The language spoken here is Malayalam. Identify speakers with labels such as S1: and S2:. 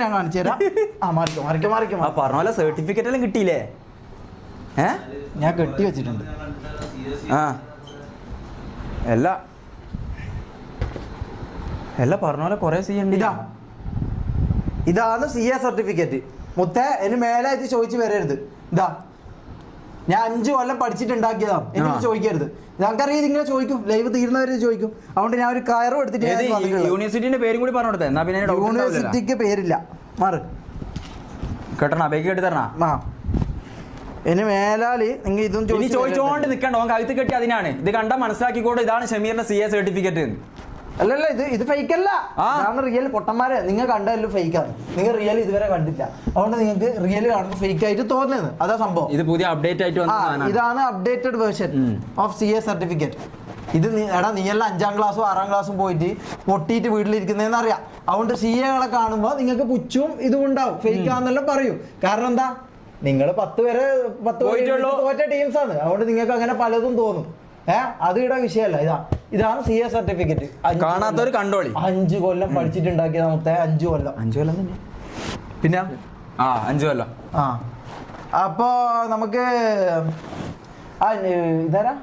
S1: ഞാൻ കാണിച്ചു തരാം.
S2: പറഞ്ഞ പോലെ സർട്ടിഫിക്കറ്റ് എല്ലാം കിട്ടിയില്ലേ?
S1: ഞാൻ കെട്ടി വെച്ചിട്ടുണ്ട്.
S2: എല്ലാം പറഞ്ഞ പോലെ കുറെ സി ഉണ്ട്.
S1: ഇതാണ് CA സർട്ടിഫിക്കറ്റ്. മുത്തേ ഇനി മേലായിട്ട് ചോദിച്ചു വരരുത്. ഇതാ ഞാൻ 5 കൊല്ലം പഠിച്ചിട്ടുണ്ടാക്കിയതാണ്. എനിക്ക് ചോദിക്കരുത്. ഞങ്ങൾക്കറിയാം ഇങ്ങനെ ചോദിക്കും, ലൈവ് തീരുന്നവരെ ചോദിക്കും. അതുകൊണ്ട് ഞാൻ ഒരു കയറും എടുത്തിട്ട്
S2: യൂണിവേഴ്സിറ്റിന്റെ പേരും കൂടി പറഞ്ഞു കൊടുത്തേ.
S1: യൂണിവേഴ്സിറ്റിക്ക് പേരില്ല. മാറ്
S2: കേട്ടണ ബേക്ക് കെട്ടി തരണ.
S1: ഇനി മേലാല് നിങ്ങൾ ഇതും
S2: ചോദിച്ചോണ്ട് നിൽക്കണ്ട. ഓൻ കഴുത്ത് കെട്ടി അതിനാണ്. ഇത് കണ്ടാൽ മനസ്സിലാക്കിക്കോട്ടെ, ഇതാണ് ഷമീറിന്റെ CA സർട്ടിഫിക്കറ്റ്.
S1: അല്ലല്ല, ഇത് ഫേക്ക് അല്ല. കാരണം റിയൽ പൊട്ടന്മാരെ നിങ്ങൾ കണ്ടല്ലോ ഫേക്കാണ്. നിങ്ങൾ റിയൽ ഇതുവരെ കണ്ടില്ല. അതുകൊണ്ട് നിങ്ങൾക്ക് റിയൽ കാണുമ്പോൾ ഫേക്ക് ആയിട്ട് തോന്നുന്നത്. അതാ സംഭവം.
S2: ഇത് പുതിയ അപ്ഡേറ്റ് ആയിട്ട്
S1: ഇതാണ് updated version of CA certificate. ഇത് നീയെല്ലാം 5ാം ക്ലാസ്സും 6ാം ക്ലാസ്സും പോയിട്ട് പൊട്ടിയിട്ട് വീട്ടിലിരിക്കുന്നതെന്ന് അറിയാം. അതുകൊണ്ട് CAകളെ കാണുമ്പോൾ നിങ്ങൾക്ക് പുച്ഛവും ഇതും ഉണ്ടാവും. ഫേക്കാന്നെല്ലാം പറയും. കാരണം എന്താ, നിങ്ങൾ 10 വരെ തോറ്റ ടീംസാണ്. അതുകൊണ്ട് നിങ്ങൾക്ക് അങ്ങനെ പലതും തോന്നും. അത് ഇവിടെ വിഷയമല്ല. ഇതാണ് CA സർട്ടിഫിക്കറ്റ്.
S2: കാണാത്തവര് കണ്ടോളി.
S1: 5 കൊല്ലം പഠിച്ചിട്ടുണ്ടാക്കിയത് മൊത്തം 5 കൊല്ലം.
S2: 5 കൊല്ലം തന്നെ.
S1: പിന്നെ
S2: 5 കൊല്ലം.
S1: അപ്പോ നമുക്ക് ഇതാരാ